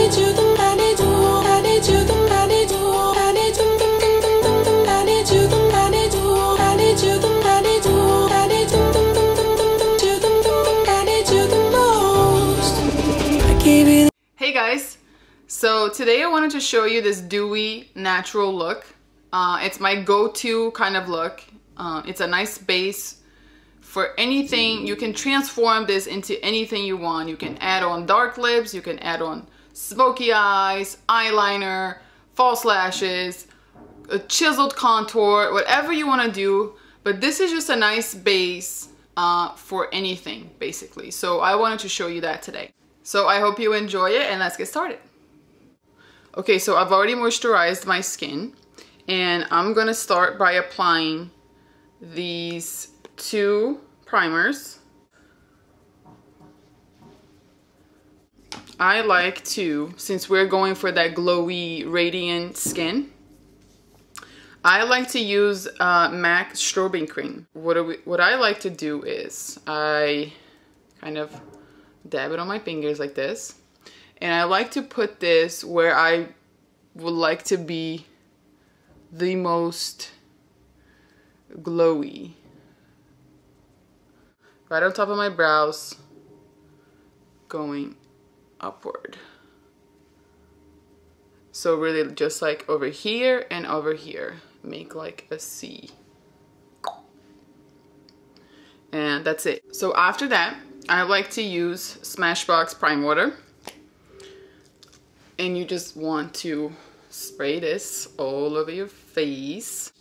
Hey guys, so today I wanted to show you this dewy natural look. It's my go-to kind of look. It's a nice base for anything. You can transform this into anything you want. You can add on dark lips, you can add on smoky eyes, eyeliner, false lashes, a chiseled contour, whatever you want to do. But this is just a nice base for anything basically. So I wanted to show you that today. So I hope you enjoy it and let's get started. Okay, so I've already moisturized my skin and I'm gonna start by applying these two primers. I like to, since we're going for that glowy, radiant skin, I like to use MAC Strobing Cream. What I like to do is I kind of dab it on my fingers like this, and I like to put this where I would like to be the most glowy, right on top of my brows, going upward. So really just like over here and over here, make like a C, and that's it. So after that, I like to use Smashbox Prime Water, and you just want to spray this all over your face.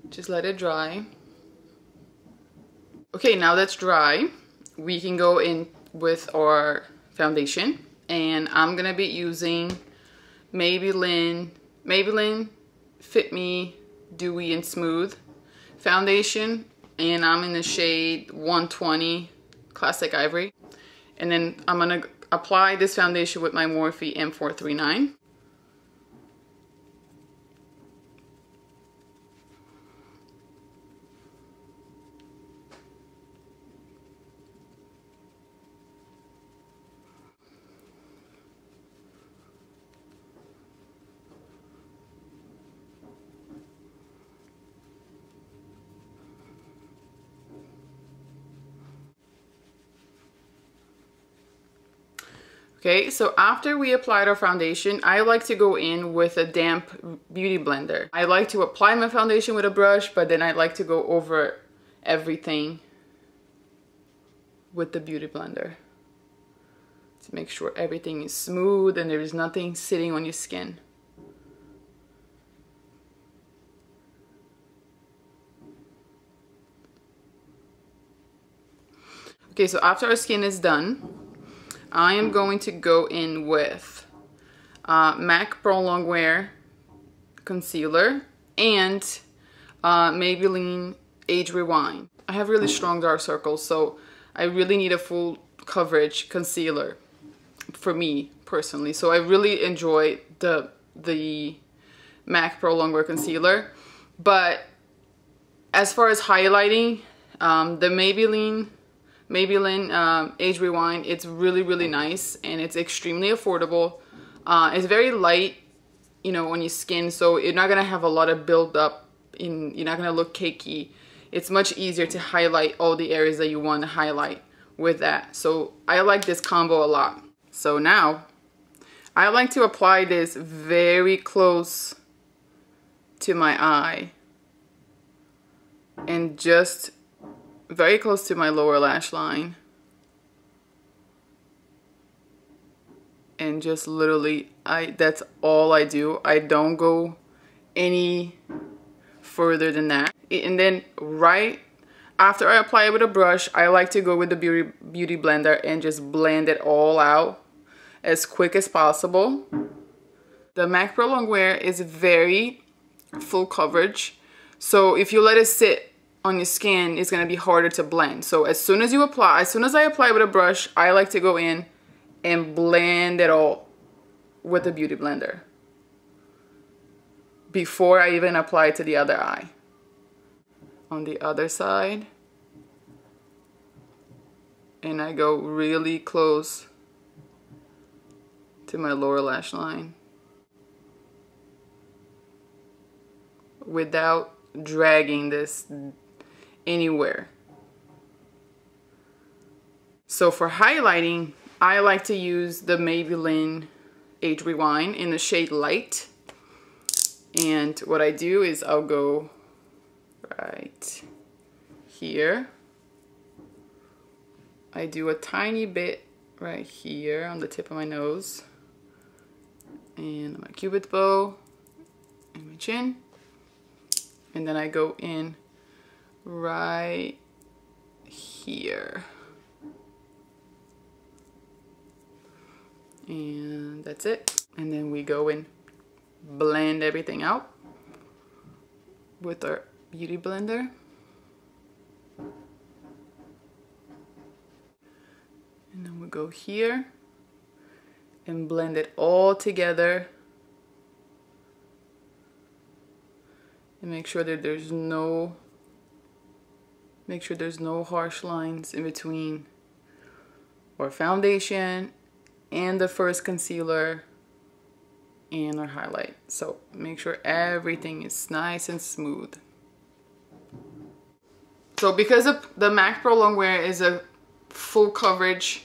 Just let it dry. Okay, now that's dry, we can go in with our foundation, and I'm gonna be using Maybelline Fit Me Dewy and Smooth foundation, and I'm in the shade 120 Classic Ivory. And then I'm gonna apply this foundation with my Morphe M439. Okay, so after we applied our foundation, I like to go in with a damp beauty blender. I like to apply my foundation with a brush, but then I like to go over everything with the beauty blender to make sure everything is smooth and there is nothing sitting on your skin. Okay, so after our skin is done, I am going to go in with MAC Prolongwear concealer and Maybelline Age Rewind. I have really strong dark circles, so I really need a full coverage concealer for me personally. So I really enjoy the MAC Prolongwear concealer. But as far as highlighting, the Maybelline Age Rewind, it's really nice and it's extremely affordable. It's very light, you know, on your skin, so you're not gonna have a lot of build up you're not gonna look cakey. It's much easier to highlight all the areas that you want to highlight with that. So I like this combo a lot. So now I like to apply this very close to my eye and just very close to my lower lash line, and just literally that's all I do. I don't go any further than that. And then right after I apply it with a brush, I like to go with the beauty blender and just blend it all out as quick as possible. The MAC Prolongwear is very full coverage, so if you let it sit on your skin, it's gonna be harder to blend. So as soon as I apply with a brush, I like to go in and blend it all with the beauty blender before I even apply it to the other eye. On the other side, and I go really close to my lower lash line without dragging this anywhere. So for highlighting, I like to use the Maybelline Age Rewind in the shade Light. And what I do is I'll go right here. I do a tiny bit right here on the tip of my nose. And my cupid's bow and my chin. And then I go in right here. And that's it. And then we go and blend everything out with our beauty blender. And then we go here and blend it all together. And make sure that there's no harsh lines in between our foundation and the first concealer and our highlight. So make sure everything is nice and smooth. So because the MAC Prolongwear is a full coverage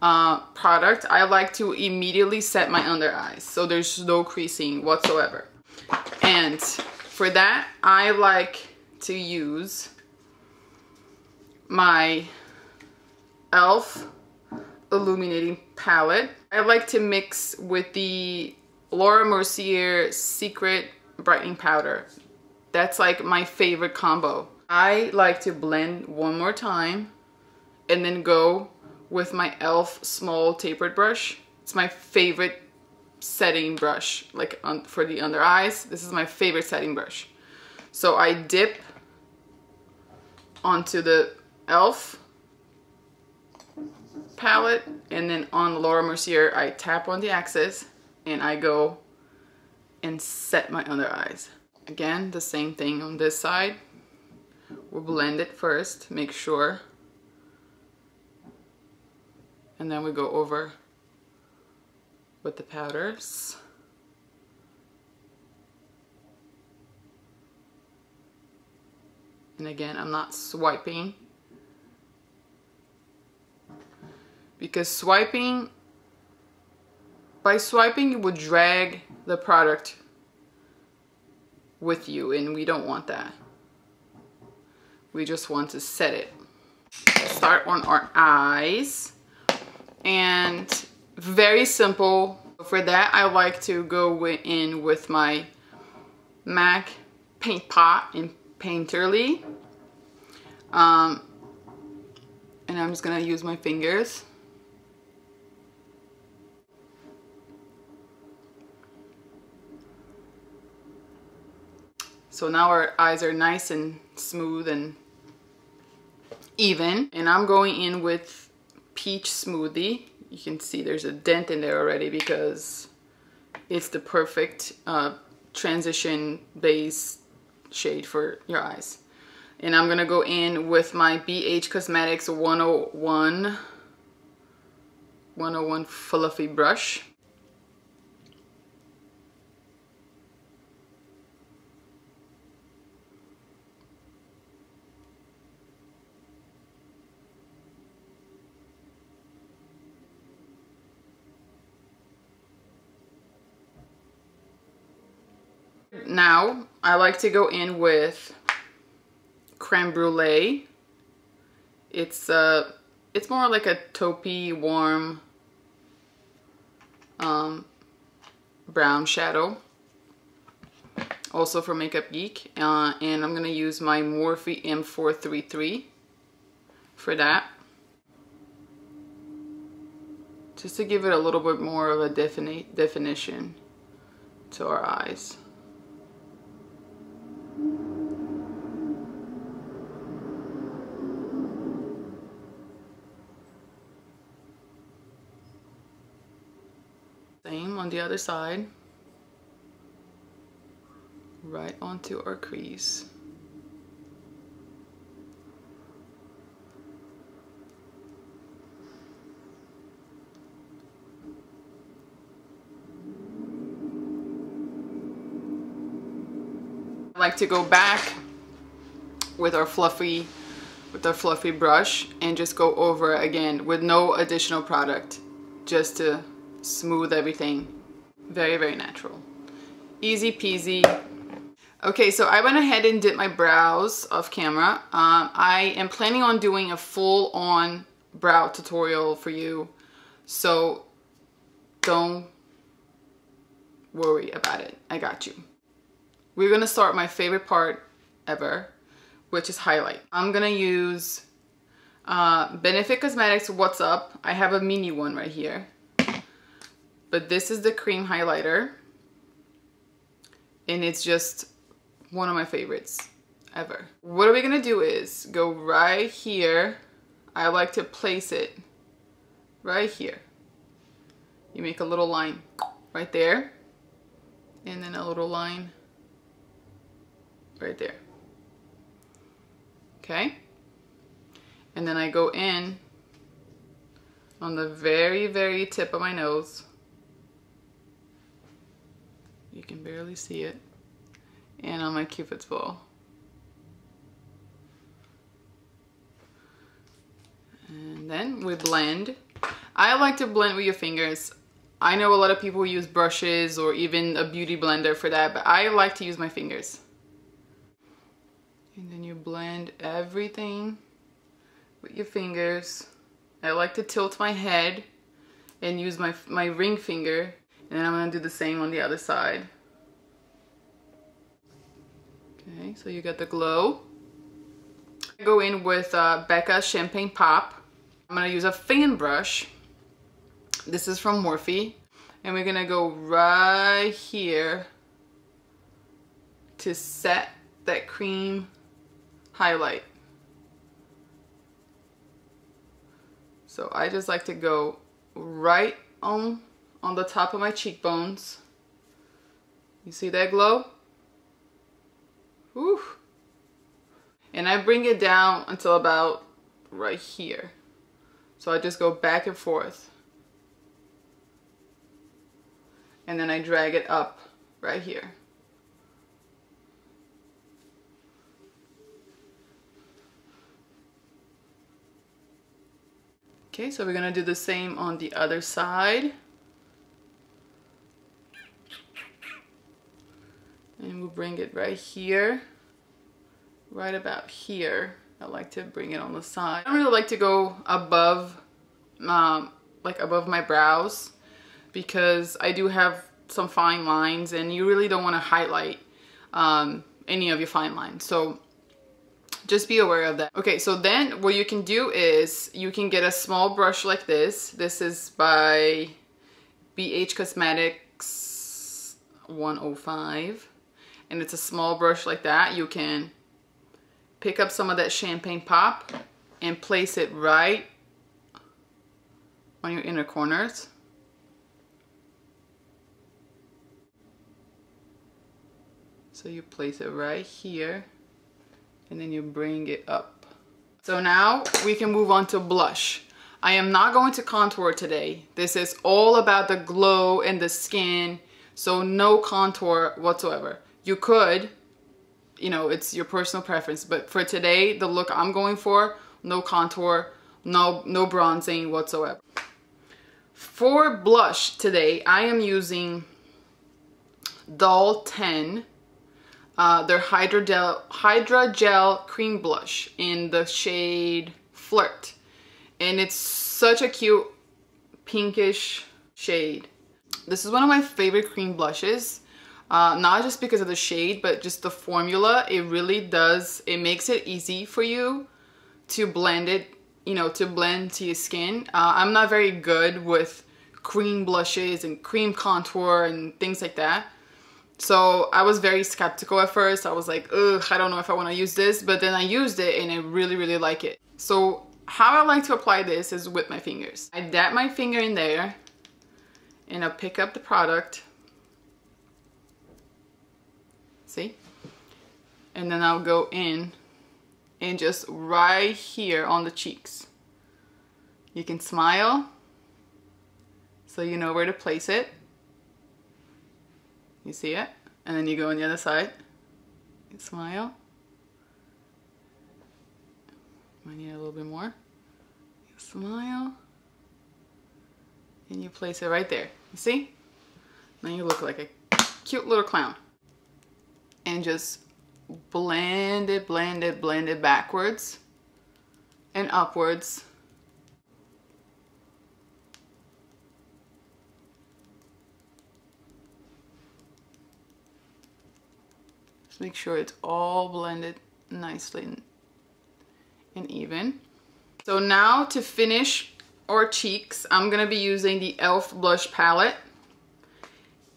product, I like to immediately set my under eyes so there's no creasing whatsoever. And for that, I like to use my e.l.f. Illuminating Palette. I like to mix with the Laura Mercier Secret Brightening Powder. That's like my favorite combo. I like to blend one more time and then go with my e.l.f. small tapered brush. It's my favorite setting brush, like for the under eyes. This is my favorite setting brush. So I dip onto the e.l.f. palette, and then on Laura Mercier I tap on the axis and I go and set my under eyes. Again, the same thing on this side. We'll blend it first, make sure, and then we go over with the powders. And again, I'm not swiping, because by swiping you would drag the product with you, and we don't want that. We just want to set it. Start on our eyes, and very simple. For that, I like to go in with my MAC Paint Pot in Painterly. And I'm just gonna use my fingers. So now our eyes are nice and smooth and even. And I'm going in with Peach Smoothie. You can see there's a dent in there already because it's the perfect transition base shade for your eyes. And I'm gonna go in with my BH Cosmetics 101 fluffy brush. Now, I like to go in with Creme Brûlée. It's more like a taupey, warm brown shadow. Also for Makeup Geek. And I'm going to use my Morphe M433 for that. Just to give it a little bit more of a definition to our eyes. Same on the other side. Right onto our crease. like to go back with our fluffy brush and just go over it again with no additional product, just to smooth everything. Very, very natural. Easy peasy. Okay, so I went ahead and did my brows off camera. I am planning on doing a full-on brow tutorial for you, so don't worry about it. I got you. We're gonna start my favorite part ever, which is highlight. I'm gonna use Benefit Cosmetics What's Up. I have a mini one right here, but this is the cream highlighter, and it's just one of my favorites ever. What are we gonna do is go right here. I like to place it right here. You make a little line right there, and then a little line right there. Okay, and then I go in on the very, very tip of my nose. You can barely see it. And on my Cupid's bow. And then we blend. I like to blend with your fingers. I know a lot of people use brushes or even a beauty blender for that, but I like to use my fingers. And then you blend everything with your fingers. I like to tilt my head and use my ring finger. And then I'm gonna do the same on the other side. Okay, so you got the glow. I go in with Becca Champagne Pop. I'm gonna use a fan brush. This is from Morphe. And we're gonna go right here to set that cream highlight. So I just like to go right on the top of my cheekbones. You see that glow? Whew. And I bring it down until about right here. So I just go back and forth. And then I drag it up right here. Okay, so we're gonna do the same on the other side. And we'll bring it right here, right about here. I like to bring it on the side. I don't really like to go above, like above my brows, because I do have some fine lines and you really don't want to highlight any of your fine lines. So just be aware of that. Okay, so then what you can do is you can get a small brush like this. This is by BH Cosmetics 105. And it's a small brush like that. You can pick up some of that champagne pop and place it right on your inner corners. So you place it right here and then you bring it up. So now we can move on to blush. I am not going to contour today. This is all about the glow and the skin, so no contour whatsoever. You could, you know, it's your personal preference, but for today, the look I'm going for, no contour, no bronzing whatsoever. For blush today, I am using Doll 10, their HydraGel Cream Blush in the shade Flirt. And it's such a cute pinkish shade. This is one of my favorite cream blushes. Not just because of the shade, but just the formula. It really does, it makes it easy for you to blend it, you know, to blend to your skin. I'm not very good with cream blushes and cream contour and things like that. So I was very skeptical at first. I was like, ugh, I don't know if I want to use this, but then I used it and I really, really like it. So how I like to apply this is with my fingers. I dab my finger in there and I'll pick up the product. See? And then I'll go in and just right here on the cheeks. You can smile so you know where to place it. You see it? And then you go on the other side. Smile. Might need a little bit more. Smile. And you place it right there. You see? Now you look like a cute little clown. And just blend it, blend it, blend it backwards and upwards. Just make sure it's all blended nicely and even. So now to finish our cheeks, I'm gonna be using the e.l.f. blush palette,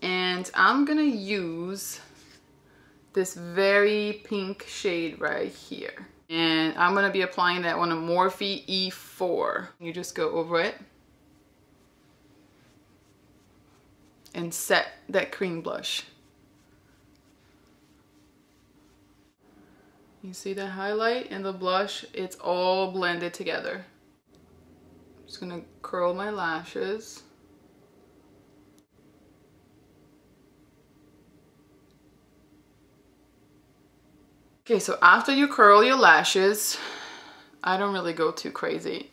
and I'm gonna use this very pink shade right here, and I'm gonna be applying that on a Morphe E4. You just go over it and set that cream blush. You see the highlight and the blush, it's all blended together. I'm just gonna curl my lashes. Okay, so after you curl your lashes, I don't really go too crazy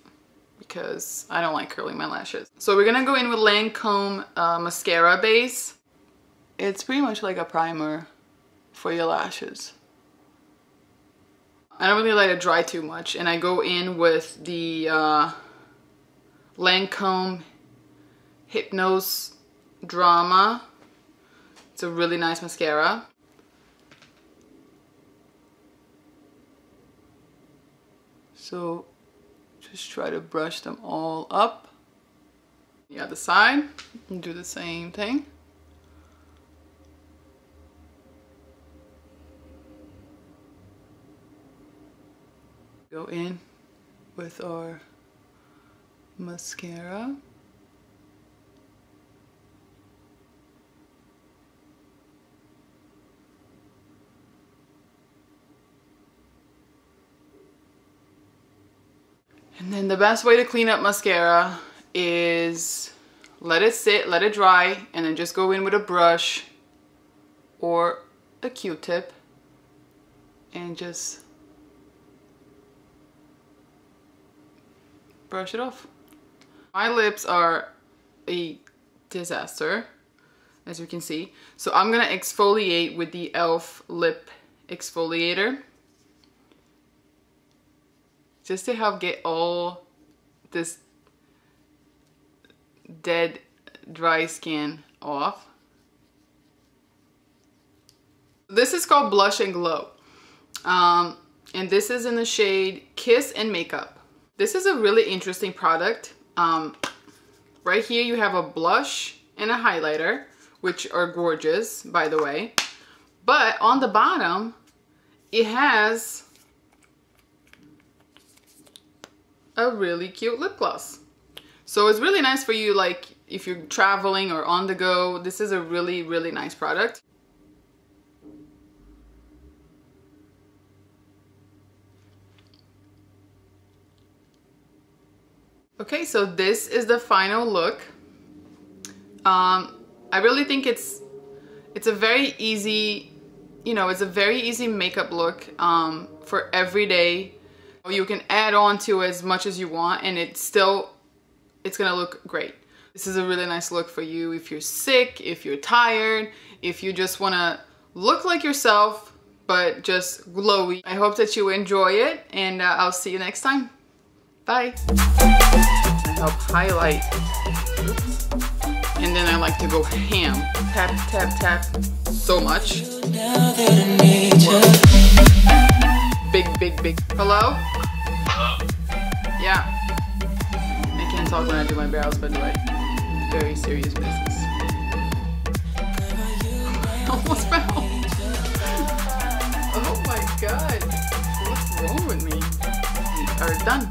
because I don't like curling my lashes. So we're gonna go in with Lancome mascara base. It's pretty much like a primer for your lashes. I don't really let it dry too much, and I go in with the Lancome Hypnose Drama. It's a really nice mascara. So just try to brush them all up. The other side, and do the same thing. Go in with our mascara. And then the best way to clean up mascara is let it sit, let it dry, and then just go in with a brush or a Q-tip and just brush it off. My lips are a disaster, as you can see. So I'm gonna exfoliate with the e.l.f. lip exfoliator, just to help get all this dead dry skin off. This is called Blush and Glow, and this is in the shade Kiss and Makeup. This is a really interesting product. Right here you have a blush and a highlighter, which are gorgeous, by the way. But on the bottom, it has a really cute lip gloss. So it's really nice for you, like if you're traveling or on the go. This is a really, really nice product. Okay, so this is the final look. I really think it's a very easy, you know, it's a very easy makeup look for every day. You can add on to as much as you want, and it's gonna look great. This is a really nice look for you if you're sick, if you're tired, if you just wanna look like yourself, but just glowy. I hope that you enjoy it, and I'll see you next time. Bye. I help highlight. Oops. And then I like to go ham. Tap, tap, tap. So much. Big, big, big. Hello? Hello? Yeah. I can't talk when I do my brows, by the way. Very serious business. I almost fell. Oh my god. What's wrong with me? We are done.